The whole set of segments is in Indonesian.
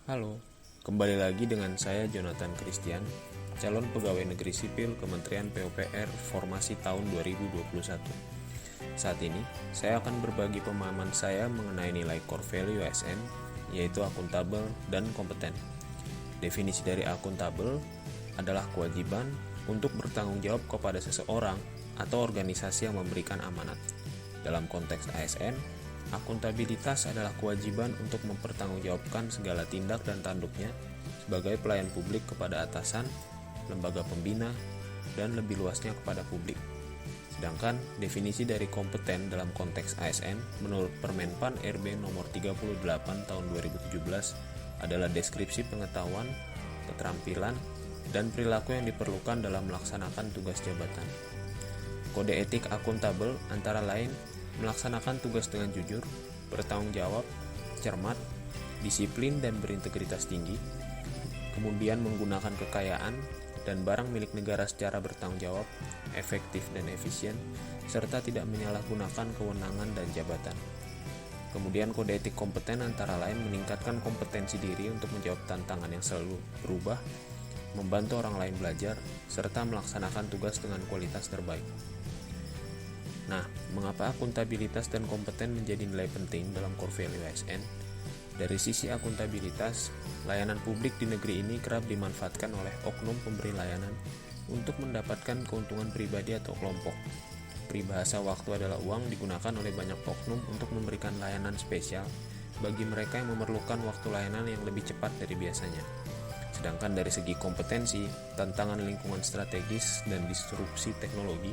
Halo, kembali lagi dengan saya Jonathan Christian, calon pegawai negeri sipil Kementerian PUPR formasi tahun 2021. Saat ini, saya akan berbagi pemahaman saya mengenai nilai core value ASN, yaitu akuntabel dan kompeten. Definisi dari akuntabel adalah kewajiban untuk bertanggung jawab kepada seseorang atau organisasi yang memberikan amanat. Dalam konteks ASN, akuntabilitas adalah kewajiban untuk mempertanggungjawabkan segala tindak dan tanduknya sebagai pelayan publik kepada atasan, lembaga pembina, dan lebih luasnya kepada publik. Sedangkan definisi dari kompeten dalam konteks ASN menurut Permenpan RB nomor 38 tahun 2017 adalah deskripsi pengetahuan, keterampilan, dan perilaku yang diperlukan dalam melaksanakan tugas jabatan. Kode etik akuntabel antara lain melaksanakan tugas dengan jujur, bertanggung jawab, cermat, disiplin dan berintegritas tinggi, kemudian menggunakan kekayaan dan barang milik negara secara bertanggung jawab, efektif dan efisien, serta tidak menyalahgunakan kewenangan dan jabatan. Kemudian kode etik kompeten antara lain meningkatkan kompetensi diri untuk menjawab tantangan yang selalu berubah, membantu orang lain belajar, serta melaksanakan tugas dengan kualitas terbaik. Nah, mengapa akuntabilitas dan kompeten menjadi nilai penting dalam core value ASN? Dari sisi akuntabilitas, layanan publik di negeri ini kerap dimanfaatkan oleh oknum pemberi layanan untuk mendapatkan keuntungan pribadi atau kelompok. Peribahasa waktu adalah uang digunakan oleh banyak oknum untuk memberikan layanan spesial bagi mereka yang memerlukan waktu layanan yang lebih cepat dari biasanya. Sedangkan dari segi kompetensi, tantangan lingkungan strategis dan disrupsi teknologi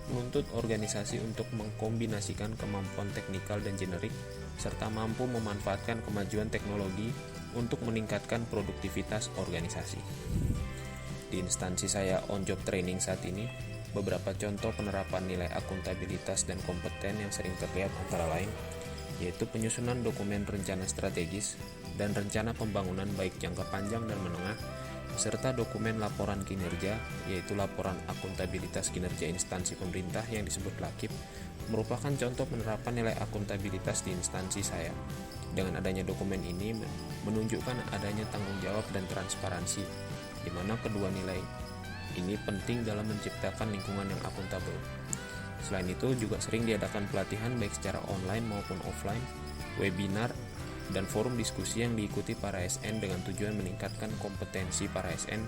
menuntut organisasi untuk mengkombinasikan kemampuan teknikal dan generik serta mampu memanfaatkan kemajuan teknologi untuk meningkatkan produktivitas organisasi. Di instansi saya on-job training saat ini, beberapa contoh penerapan nilai akuntabilitas dan kompeten yang sering terlihat antara lain, yaitu penyusunan dokumen rencana strategis dan rencana pembangunan baik jangka panjang dan menengah, serta dokumen laporan kinerja, yaitu laporan akuntabilitas kinerja instansi pemerintah yang disebut LAKIP, merupakan contoh penerapan nilai akuntabilitas di instansi saya. Dengan adanya dokumen ini menunjukkan adanya tanggung jawab dan transparansi, di mana kedua nilai ini penting dalam menciptakan lingkungan yang akuntabel. Selain itu, juga sering diadakan pelatihan baik secara online maupun offline, webinar, dan forum diskusi yang diikuti para ASN dengan tujuan meningkatkan kompetensi para ASN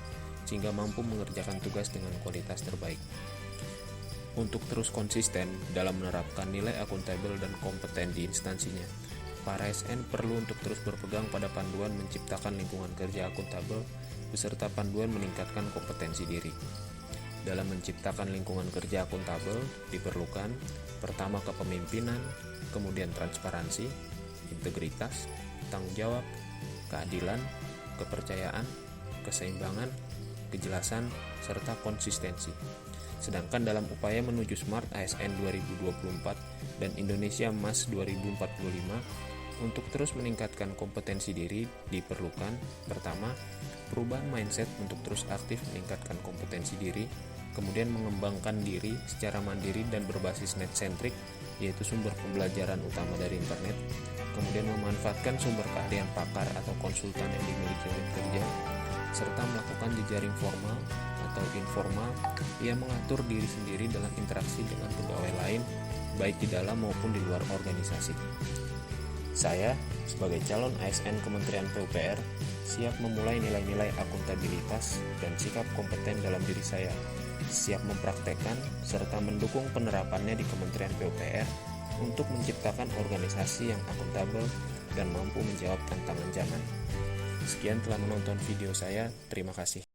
sehingga mampu mengerjakan tugas dengan kualitas terbaik. Untuk terus konsisten dalam menerapkan nilai akuntabel dan kompeten di instansinya, para ASN perlu untuk terus berpegang pada panduan menciptakan lingkungan kerja akuntabel beserta panduan meningkatkan kompetensi diri. Dalam menciptakan lingkungan kerja akuntabel diperlukan pertama kepemimpinan, kemudian transparansi, integritas, tanggung jawab, keadilan, kepercayaan, keseimbangan, kejelasan, serta konsistensi. Sedangkan dalam upaya menuju Smart ASN 2024 dan Indonesia Emas 2045, untuk terus meningkatkan kompetensi diri diperlukan pertama, perubahan mindset untuk terus aktif meningkatkan kompetensi diri, kemudian mengembangkan diri secara mandiri dan berbasis net-centric, yaitu sumber pembelajaran utama dari internet, kemudian memanfaatkan sumber keahlian pakar atau konsultan yang dimiliki oleh pekerja, serta melakukan jejaring formal atau informal yang mengatur diri sendiri dalam interaksi dengan pegawai lain, baik di dalam maupun di luar organisasi. Saya, sebagai calon ASN Kementerian PUPR, siap memulai nilai-nilai akuntabilitas dan sikap kompeten dalam diri saya, siap mempraktekkan serta mendukung penerapannya di Kementerian PUPR untuk menciptakan organisasi yang akuntabel dan mampu menjawab tantangan zaman. Sekian telah menonton video saya, terima kasih.